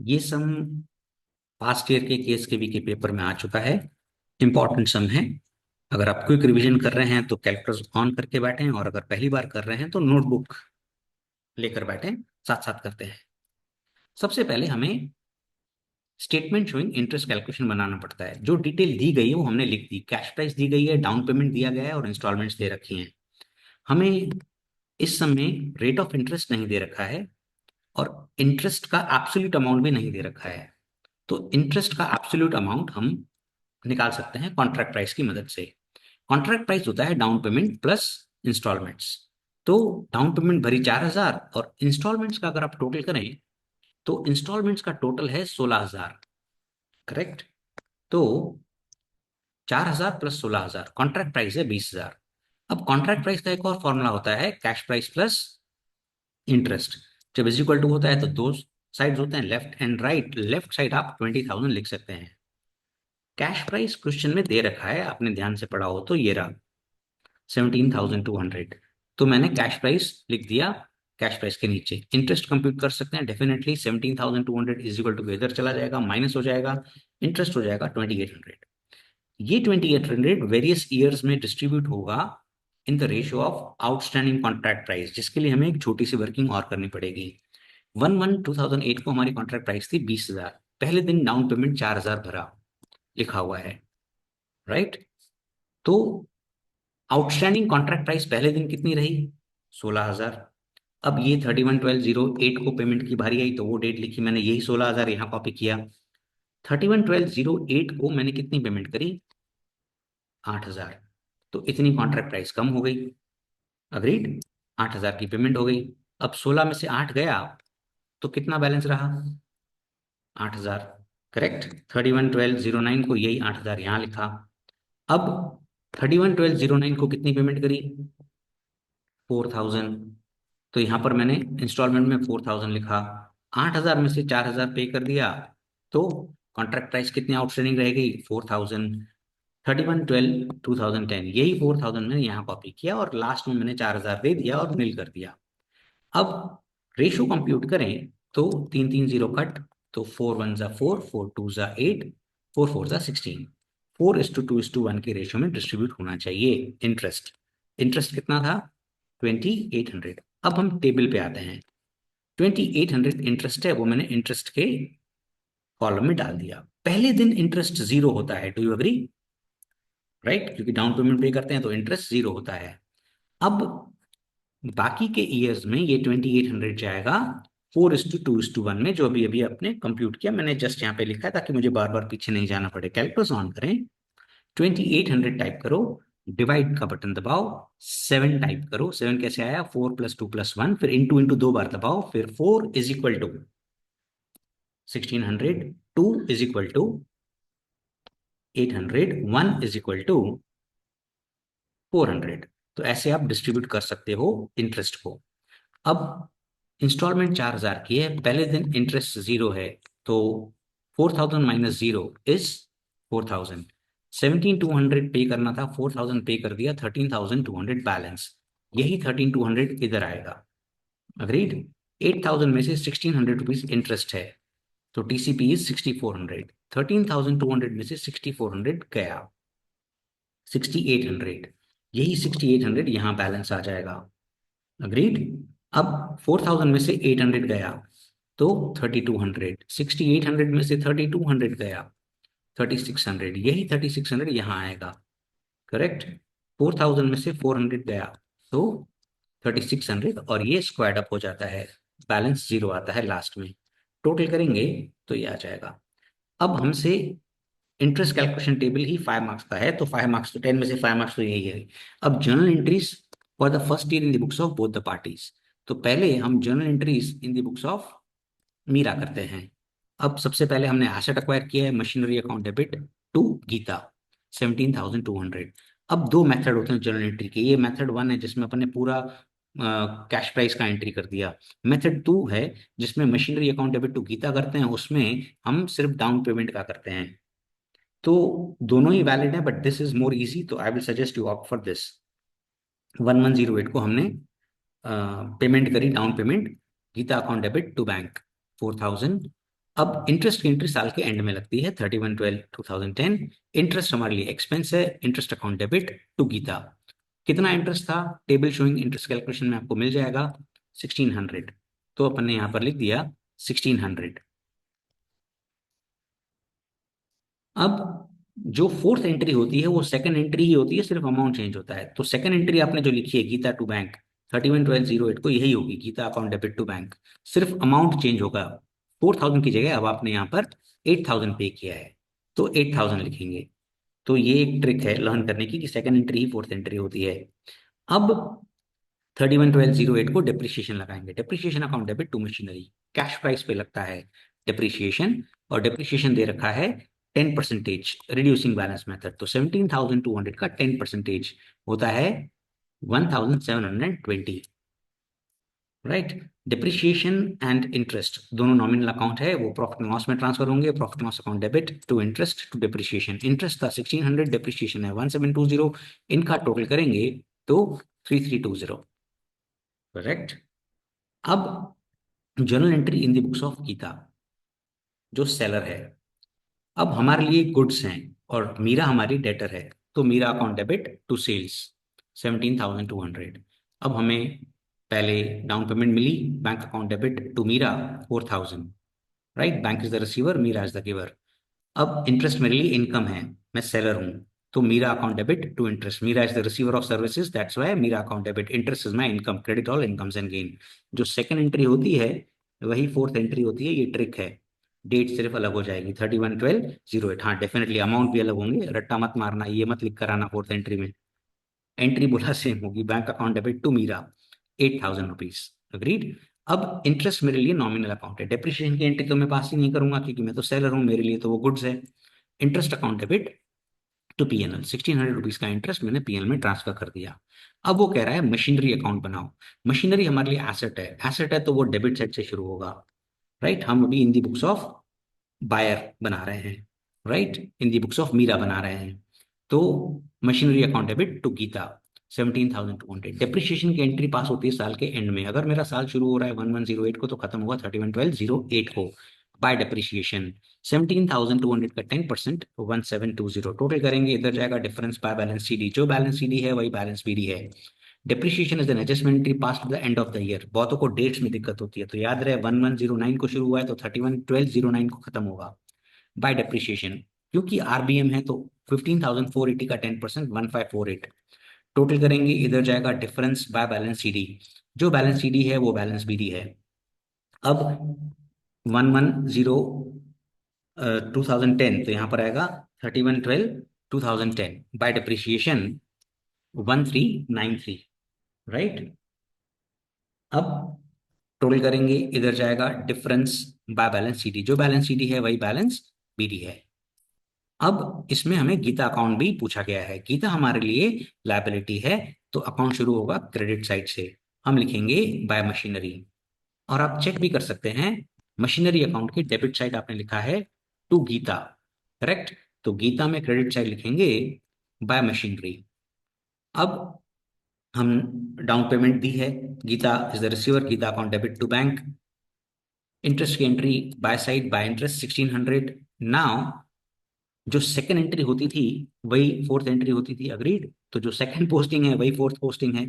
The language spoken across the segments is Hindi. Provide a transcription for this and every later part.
ये सम पास्ट ईयर के केएसकेबी के पेपर में आ चुका है। इंपॉर्टेंट सम है। अगर आप क्विक रिवीजन कर रहे हैं तो कैलकुलस ऑन करके बैठें, और अगर पहली बार कर रहे हैं तो नोटबुक लेकर बैठें, साथ साथ करते हैं। सबसे पहले हमें स्टेटमेंट शोइंग इंटरेस्ट कैलकुलेशन बनाना पड़ता है। जो डिटेल दी गई है वो हमने लिख दी। कैश प्राइस दी गई है, डाउन पेमेंट दिया गया है और इंस्टॉलमेंट्स दे रखी हैं। हमें इस समय रेट ऑफ इंटरेस्ट नहीं दे रखा है, और इंटरेस्ट का एब्सोल्यूट अमाउंट भी नहीं दे रखा है। तो इंटरेस्ट का एब्सोल्यूट अमाउंट हम निकाल सकते हैं कॉन्ट्रैक्ट प्राइस की मदद से। कॉन्ट्रैक्ट प्राइस होता है डाउन पेमेंट प्लस इंस्टॉलमेंट्स। तो डाउन पेमेंट भरी 4,000, और इंस्टॉलमेंट्स का अगर आप टोटल करें तो इंस्टॉलमेंट्स का टोटल है 16,000। करेक्ट। तो 4,000 प्लस 16,000, कॉन्ट्रैक्ट प्राइस है 20,000। अब कॉन्ट्रैक्ट प्राइस का एक और फॉर्मूला होता है, कैश प्राइस प्लस इंटरेस्ट। जब इज इक्वल टू होता है तो दो साइड्स होते हैं, left and right. Left side आप 20,000 लिख सकते हैं। कैश प्राइस क्वेश्चन में दे रखा है, आपने ध्यान से पढ़ा हो तो ये रहा 17,200। तो मैंने कैश प्राइस लिख दिया। कैश प्राइस के नीचे इंटरेस्ट कंप्यूट कर सकते हैं डेफिनेटली। 17,200 इज इक्वल टू इधर चला जाएगा, माइनस हो जाएगा, इंटरेस्ट हो जाएगा 2,800। ये 2,800 वेरियस ईयर्स में डिस्ट्रीब्यूट होगा in the ratio of outstanding contract price, जिसके लिए हमें एक छोटी सी वर्किंग और करनी पड़ेगी। 1/1/2008 को हमारी कॉन्ट्रैक्ट प्राइस थी 20,000। पहले दिन डाउन पेमेंट 4,000 भरा, लिखा हुआ है, राइट। तो आउटस्टैंडिंग कॉन्ट्रैक्ट प्राइस पहले दिन कितनी रही? 16,000। अब ये 31/12/08 को पेमेंट की बारी आई तो वो डेट लिखी मैंने, यही 16,000 यहाँ कॉपी किया। 31/12/08 को मैंने कितनी पेमेंट करी? 8,000। तो इतनी कॉन्ट्रैक्ट प्राइस कम हो गई। अग्रीड। 8,000 की पेमेंट हो गई। अब 16 में से 8 गया तो कितना बैलेंस रहा? 8,000। करेक्ट। 31/12/09 को यही 8,000 यहाँ लिखा। अब 31/12/09 को कितनी पेमेंट करी? 4,000। तो यहाँ पर मैंने इंस्टॉलमेंट में 4,000 लिखा। 8,000 में से 4,000 पे कर दिया, तो कॉन्ट्रैक्ट प्राइस कितनी आउटस्टैंडिंग रह गई? 4,000। 31/12/2010, यही 4,000 मैंने यहाँ कॉपी किया, और लास्ट में मैंने 4,000 दे दिया और नील कर दिया। अब रेशो कंप्यूट करें तो 3 3 0 कट, तो 4 1 ज़ा 4, 4 2 ज़ा 8, 4 4 ज़ा 16। 4:2:1 के रेशो में डिस्ट्रीब्यूट होना चाहिए इंटरेस्ट। इंटरेस्ट कितना था? 2,800। अब हम टेबल पे आते हैं। 2,800 इंटरेस्ट है, वो मैंने इंटरेस्ट के कॉलम में डाल दिया। पहले दिन इंटरेस्ट जीरो होता है, डू यू अग्री? राइट, क्योंकि डाउन पेमेंट पे करते हैं तो इंटरेस्ट जीरो होता है। अब बाकी के ईयर्स में ये 2,800 जाएगा 4:2:1 में, जो अभी अभी आपने कंप्यूट किया। मैंने जस्ट यहाँ पे लिखा है ताकि मुझे बार बार पीछे नहीं जाना पड़े। कैलकुलस ऑन करें, 2,800 टाइप करो, डिवाइड का बटन दबाओ, 7 टाइप करो। 7 कैसे आया? 4+2+1, फिर इंटू इंटू दो बार दबाओ, फिर 4 is equal to 1,600, 2 is equal to 800, 1 is equal to 400। तो ऐसे आप डिस्ट्रीब्यूट कर सकते हो इंटरेस्ट को। अब इंस्टॉलमेंट 4,000 की है, पहले दिन इंटरेस्ट जीरो है, तो 4,000 माइनस जीरो इज 4,000। 17,200 पे करना था, 4,000 पे कर दिया, 13,200 बैलेंस। यही 13,200 इधर आएगा। अग्रीड। 8,000 में से 1,600 रुपीज इंटरेस्ट है, तो टीसीपी इज 6,400। 13,200 में से 6,400 गया, 6,800। यही 6,800 यहाँ बैलेंस आ जाएगा। अग्रीड। अब 4,000 में से 800 गया तो 3,200। 6,800 में से 3,200 गया, 3,600। यही 3,600 यहाँ आएगा। करेक्ट। 4,000 में से 400 गया तो 3,600, और ये स्क्वायर्ड अप हो जाता है, बैलेंस जीरो आता है लास्ट में। टोटल करेंगे तो ये आ जाएगा। अब हमसे इंटरेस्ट कैलकुलेशन टेबल ही 5 मार्क्स का है, तो 5 मार्क्स तो 10 में से 5 मार्क्स तो यही है। अब journal entries for the first year in the books of both the parties. तो पहले हम journal entries in the books of Meera करते हैं। अब सबसे पहले हमने एसेट अक्वायर किया है, machinery account debit to Geeta, 17,200। अब दो मेथड होते हैं जर्नल एंट्री के। ये मेथड 1 है जिसमें अपने पूरा कैश प्राइस का एंट्री कर दिया। मेथड 2 है जिसमें machinery account debit to Geeta करते हैं, उसमें हम सिर्फ डाउन पेमेंट का करते हैं। तो दोनों ही वैलिड है, but this is more easy, तो I will suggest you opt for this. 1/1/08 को हमने पेमेंट करी, down payment, Geeta account debit to bank 4,000। अब इंटरेस्ट की एंट्री साल के एंड में लगती है 31/12/2010। इंटरेस्ट हमारे लिए एक्सपेंस है, interest account debit to Geeta. कितना इंटरेस्ट था, टेबल शोइंग इंटरेस्ट कैलकुलेशन में आपको मिल जाएगा 1600। तो अपन ने यहाँ पर लिख दिया 1600। अब जो फोर्थ एंट्री होती है वो सेकंड एंट्री ही होती है, सिर्फ अमाउंट चेंज होता है। तो सेकंड एंट्री आपने जो लिखी है गीता टू बैंक 31/12/08 को, यही होगी Geeta account debit to bank. सिर्फ अमाउंट चेंज होगा, 4000 की जगह अब आपने यहाँ पर 8000 पे किया है, तो 8000 लिखेंगे। तो ये एक ट्रिक है लर्न करने की कि सेकंड एंट्री ही फोर्थ एंट्री होती है। अब 31/12/08 को डिप्रिसिएशन लगाएंगे। Depreciation account debit to machinery, cash price पे लगता है डिप्रिसिएशन, और डिप्रिसिएशन दे रखा है 10% रिड्यूसिंग बैलेंस मेथड। तो 17,200 का 10% होता है 1720। राइट। डिप्रिसिएशन एंड इंटरेस्ट दोनों नॉमिनल अकाउंट है, वो प्रॉफिट एंड लॉस में ट्रांसफर होंगे। Profit and loss account debit to interest to depreciation. Interest था 1600, डिप्रिसिएशन है 1720, इनका टोटल करेंगे तो 3320। करेक्ट। अब journal entry in the books of Geeta, जो सेलर है। अब हमारे लिए गुड्स हैं और मीरा हमारी डेटर है, तो Meera account debit to sales 17,200। अब हमें पहले डाउन पेमेंट मिली, bank account debit to Meera 4000। Right, bank is the receiver, Meera is the giver. अब इंटरेस्ट मेरे लिए इनकम है, मैं सेलर हूं, तो Meera account debit to interest. Meera is the receiver of services, that's why Meera account debit. Interest is my income, credit all incomes and gain. जो सेकंड एंट्री होती है वही फोर्थ एंट्री होती है, ये ट्रिक है। डेट सिर्फ अलग हो जाएगी 31/12/08। हाँ डेफिनेटली अमाउंट भी अलग होंगे, रट्टा मत मारना, ये मत लिख कर आना फोर्थ एंट्री में। एंट्री बोला सेम होगी, bank account debit to Meera 8000 rupees. Agreed. अब इंटरेस्ट मेरे लिए नॉमिनल अकाउंट है, डेप्रिसिएशन की एंट्री तो मैं पास ही नहीं करूंगा क्योंकि मैं तो सेलर हूं, मेरे लिए तो वो गुड्स है। Interest account debit to PNL, 1600 रुपीज का इंटरेस्ट मैंने पीएनएल में ट्रांसफर कर दिया। अब वो कह रहा है मशीनरी अकाउंट बनाओ। मशीनरी हमारे लिए एसेट है, एसेट है तो वो डेबिट साइड से शुरू होगा। राइट, हम अभी in the books of buyer बना रहे हैं, right, in the books of Meera बना रहे हैं। तो machinery account debit to Geeta 17,200। Depreciation की एंट्री पास होती है साल के एंड में। अगर मेरा साल शुरू हो रहा है 1108 को तो खत्म होगा 31/12/08 को। बाय डेप्रिसिएशन 17,200 का 10% 1720। टोटल करेंगे, इधर जाएगा डिफरेंस बाय बैलेंस सीडी। जो बैलेंस सीडी है वही बैलेंस बीडी है। Depreciation is an adjustment entry pass to the end of the year. बहुतों को डेट्स में दिक्कत होती है, तो याद रहे 1109 को शुरू हुआ है तो 31/12/09 को खत्म होगा। बाय डेप्रिसिएशन, क्योंकि आरबीएम है तो 15,480 का 10% 1548। टोटल करेंगे, इधर जाएगा डिफरेंस बाय बैलेंस सीडी। जो बैलेंस सीडी है वो बैलेंस बीडी है। अब 11/0/2010 तो यहाँ पर आएगा 31/12/2010 बाय डिप्रिसिएशन 1393। राइट। अब टोटल करेंगे, इधर जाएगा डिफरेंस बाय बैलेंस सीडी। जो बैलेंस सीडी है वही बैलेंस बीडी है। अब इसमें हमें गीता अकाउंट भी पूछा गया है। गीता हमारे लिए लायबिलिटी है, तो अकाउंट शुरू होगा क्रेडिट साइड से, हम लिखेंगे बाय मशीनरी। और आप चेक भी कर सकते हैं, मशीनरी अकाउंट की डेबिट साइड आपने लिखा है टू गीता, करेक्ट। तो गीता में क्रेडिट साइड लिखेंगे बाय मशीनरी। अब हम डाउन पेमेंट दी है, Geeta is the receiver, Geeta account debit to bank. Interest की entry by side, by interest 1600। Now जो सेकंड एंट्री होती थी वही फोर्थ एंट्री होती थी, अग्रीड। तो जो सेकंड पोस्टिंग है वही फोर्थ पोस्टिंग है।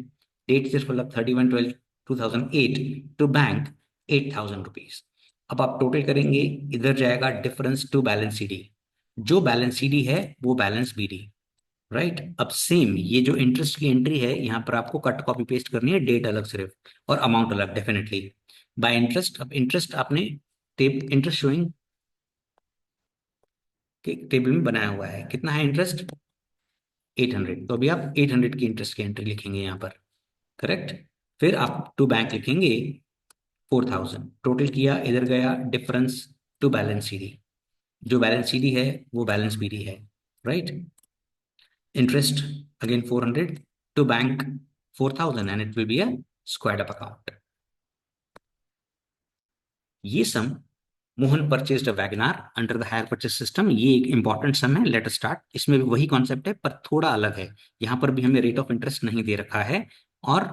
डेट सिर्फ मतलब 31/12/2008 टू बैंक 8000 रुपीज। अब आप टोटल करेंगे, इधर जाएगा डिफरेंस टू बैलेंस सीडी। जो बैलेंस सीडी है वो बैलेंस बीडी। राइट। अब सेम ये जो इंटरेस्ट की एंट्री है यहाँ पर आपको कट कॉपी पेस्ट करनी है, डेट अलग सिर्फ और अमाउंट अलग डेफिनेटली। बाय इंटरेस्ट, अब इंटरेस्ट आपने इंटरेस्ट शोइंग के टेबल में बनाया हुआ है, कितना है इंटरेस्ट 800। तो अभी आप 800 की इंटरेस्ट की एंट्री लिखेंगे यहाँ पर, करेक्ट। फिर आप टू बैंक लिखेंगे 4000। टोटल किया, इधर गया डिफरेंस टू बैलेंस सीडी। जो बैलेंस सीडी है वो बैलेंस बीडी है, right. Interest again 400 to bank 4000 and it will be a squared up account. ये sum, Mohan purchased a WagonR under the hire purchase system, ये एक इंपॉर्टेंट सम है। Let us start. इसमें भी वही कॉन्सेप्ट है पर थोड़ा अलग है। यहाँ पर भी हमें रेट ऑफ इंटरेस्ट नहीं दे रखा है और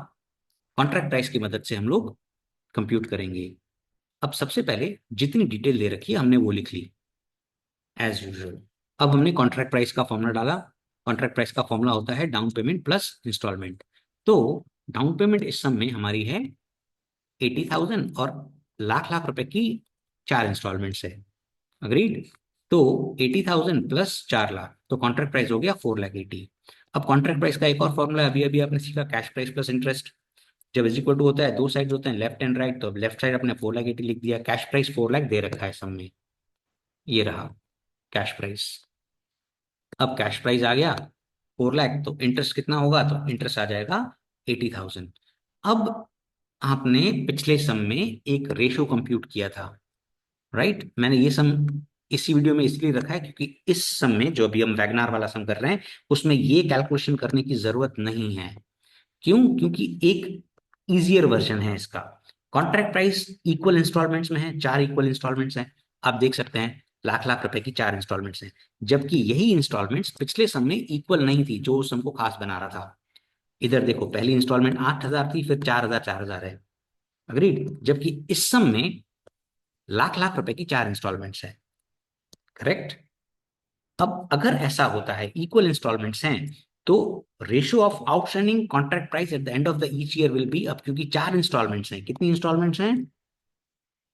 कॉन्ट्रैक्ट प्राइस की मदद से हम लोग कंप्यूट करेंगे। अब सबसे पहले जितनी डिटेल दे रखी है हमने वो लिख ली एज यूजुअल। अब हमने कॉन्ट्रैक्ट प्राइस का फॉर्मूला डाला। कॉन्ट्रैक्ट प्राइस का फॉर्मूला होता है डाउन पेमेंट प्लस इंस्टॉलमेंट। तो डाउन पेमेंट इस सम में हमारी है 80,000 और लाख लाख रुपए की 4 इंस्टॉलमेंट्स है। अग्रीड। तो 80,000 प्लस 4 लाख, तो कॉन्ट्रैक्ट प्राइस हो गया 4,80,000। अब कॉन्ट्रैक्ट प्राइस का एक और फॉर्मूला अभी अभी आपने सीखा, कैश प्राइस प्लस इंटरेस्ट। जब इज इक्वल टू होता है, दो साइड होते हैं लेफ्ट एंड राइट, तो लेफ्ट साइड अपने 4,80,000 लिख दिया, कैश प्राइस 4 लाख दे रखा है सम में, ये रहा कैश प्राइस। अब कैश प्राइस आ गया 4 लाख, तो इंटरेस्ट कितना होगा, तो इंटरेस्ट आ जाएगा 80,000। अब आपने पिछले सम में एक रेशो कंप्यूट किया था, राइट। मैंने ये सम इसी वीडियो में इसलिए रखा है क्योंकि इस सम में जो अभी हम वैगनार वाला सम कर रहे हैं उसमें ये कैलकुलेशन करने की जरूरत नहीं है। क्यों? क्योंकि एक इजियर वर्जन है इसका। कॉन्ट्रैक्ट प्राइस इक्वल इंस्टॉलमेंट्स में है, 4 इक्वल इंस्टॉलमेंट्स हैं। आप देख सकते हैं लाख लाख रुपए की 4 इंस्टॉलमेंट्स हैं, जबकि यही इंस्टॉलमेंट्स पिछले सम में इक्वल नहीं थी, जो उस सम को खास बना रहा था। इधर देखो, पहली इंस्टॉलमेंट 8,000 थी, फिर 4,000 है। अग्रीड। जबकि इस सम में लाख लाख रुपए की 4 इंस्टॉलमेंट्स है। करेक्ट। अब अगर ऐसा होता है इक्वल इंस्टॉलमेंट्स हैं, तो ratio of outstanding contract price at the end of the each year will be, अब क्योंकि 4 इंस्टॉलमेंट्स हैं, कितनी इंस्टॉलमेंट्स हैं,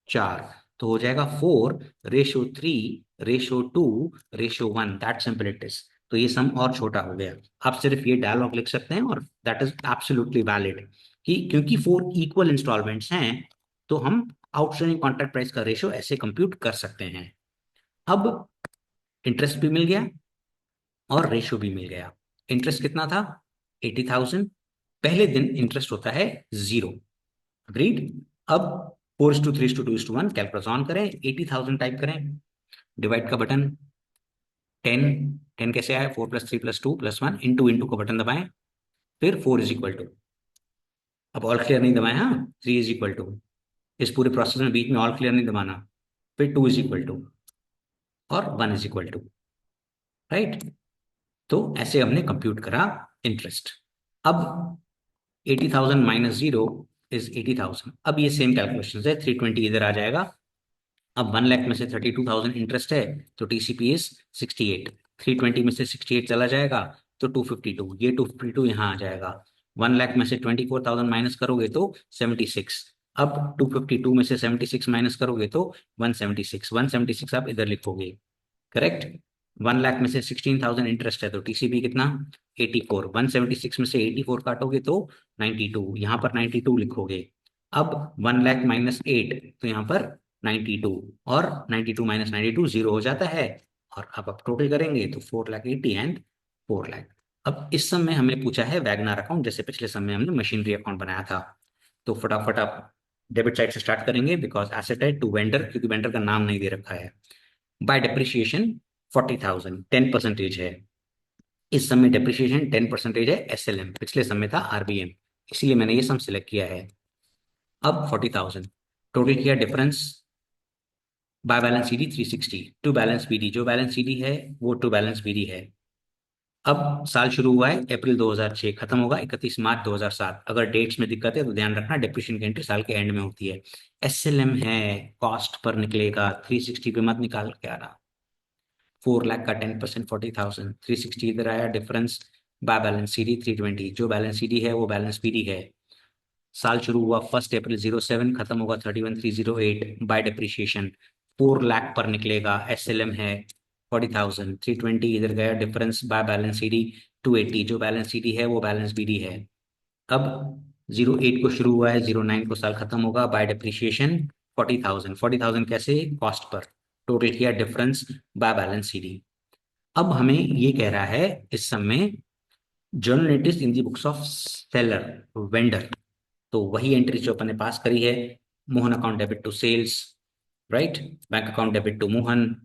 4, तो हो जाएगा 4:3:2:1, दैट सिंपल इट इज। तो ये सम और छोटा हो गया। आप सिर्फ ये डायलॉग लिख सकते हैं और दैट इज एब्सोल्युटली वैलिड कि क्योंकि 4 इक्वल इंस्टॉलमेंट्स हैं तो हम आउटस्टैंडिंग कॉन्ट्रैक्ट प्राइस का रेशियो ऐसे कंप्यूट कर सकते हैं। अब इंटरेस्ट भी मिल गया और रेशियो भी मिल गया। इंटरेस्ट कितना था, 80,000। पहले दिन इंटरेस्ट होता है 0। अग्रीड। अब 4:3:2:1 कैलकुलेटर ऑन करें, 80,000 टाइप करें, डिवाइड का बटन, 10। 10 कैसे आया, 4+3+2+1, इंटू इंटू का बटन दबाएं, फिर 4 = अब ऑल क्लियर नहीं दबाएं, हाँ, 3 = इस पूरे प्रोसेस में बीच में ऑल क्लियर नहीं दबाना, फिर 2 और 1 राइट। तो ऐसे हमने कंप्यूट करा इंटरेस्ट। अब 80,000 माइनस 0 इज 80,000। अब ये सेम कैलकुलेशन है, 320 इधर आ जाएगा। अब 1 लाख में से 32,000 इंटरेस्ट है, तो टीसीपी इज 68। 320 में से 68 चला जाएगा तो 252, ये 252 यहाँ आ जाएगा। 1 लाख में से 24,000 माइनस करोगे तो 76। अब 252 में से 76 माइनस करोगे तो 176। 176 आप इधर लिखोगे, करेक्ट। 1 लाख में से 16,000 इंटरेस्ट है, तो टीसीबी कितना, 84। 176 में से 84 काटोगे तो 92, यहाँ पर 92 लिखोगे। अब 1 लाख माइनस 8, तो यहाँ पर 92, और 92 माइनस 92 0 हो जाता है। और अब आप टोटल करेंगे तो 4,80,000 एंड 4 लाख। अब इस सम में हमें पूछा है वैगनार अकाउंट, जैसे पिछले सम में हमने मशीनरी अकाउंट बनाया था। तो फटाफट आप डेबिट साइड से स्टार्ट करेंगे, बिकॉज एसेट है टू वेंडर, क्योंकि वेंडर का नाम नहीं दे रखा है। बाय डेप्रिसिएशन 40,000, 10% है। इस समय डेप्रिसिएशन 10% है, एसएलएम, पिछले समय था आरबीएम, इसीलिए मैंने ये सम सिलेक्ट किया है। अब 40,000 टोटल किया difference, by balance CD 360, to balance BD, जो बैलेंस सीडी है वो टू बैलेंस बीडी है। अब साल शुरू हुआ है अप्रैल 2006, खत्म होगा 31 मार्च 2007। अगर डेट्स में दिक्कत है तो ध्यान रखना, डिप्रेशन की एंट्री साल के एंड में होती है। एसएलएम है, कॉस्ट पर निकलेगा, 360 पे मत निकाल के आना। 4 लाख का 10% 40,000, 360 इधर आया, डिफरेंस बाय बैलेंस सीडी 320, जो बैलेंस सीडी है वो बैलेंस पीडी है। साल शुरू हुआ 1 अप्रैल 07, खत्म होगा 31/3/08। बाय डिप्रिशिएशन 4 लाख पर निकलेगा, एसएलएम है 40,000, 320 इधर गया, डिफरेंस बाय बैलेंस सीडी 280, जो बैलेंस सीडी है वो बैलेंस बीडी है। अब 08 को शुरू हुआ है, 09 को साल खत्म होगा, बाय डिप्रिशिएशन 40,000। 40,000 कैसे, कॉस्ट पर, टोटल किया डिफरेंस बाय बैलेंस सीडी। अब हमें ये कह रहा है इस सम में journal entries in the books of seller, vendor, तो वही एंट्री जो अपन ने पास करी है। Mohan account debit to sales, right, bank account debit to Mohan,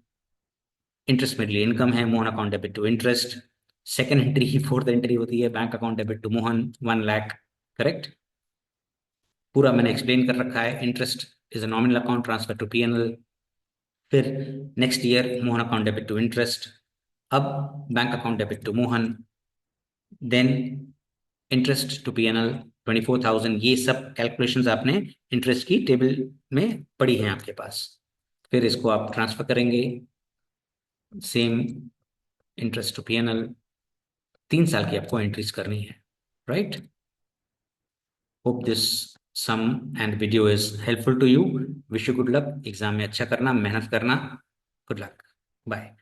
interest मेरे लिए इनकम है, Mohan account debit to interest. Second entry ही फोर्थ एंट्री होती है, bank account debit to Mohan 1 lakh, correct. पूरा मैंने एक्सप्लेन कर रखा है। Interest is a nominal account transfer to PNL. फिर next year Mohan account debit to interest. अब bank account debit to Mohan, then interest to PNL, 24,000, ये सब कैलकुलेशंस आपने इंटरेस्ट की टेबल में पड़ी हैं आपके पास। फिर इसको आप ट्रांसफर करेंगे, सेम इंटरेस्ट टू पीएनएल। 3 साल की आपको एंट्रीज करनी है, right. Hope this sum and video is helpful to you. Wish you good luck, exam में अच्छा करना, मेहनत करना। Good luck, bye.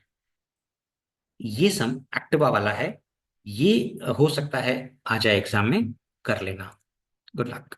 ये सम एक्टिवा वाला है, ये हो सकता है आ जाए एग्जाम में, कर लेना। Good luck.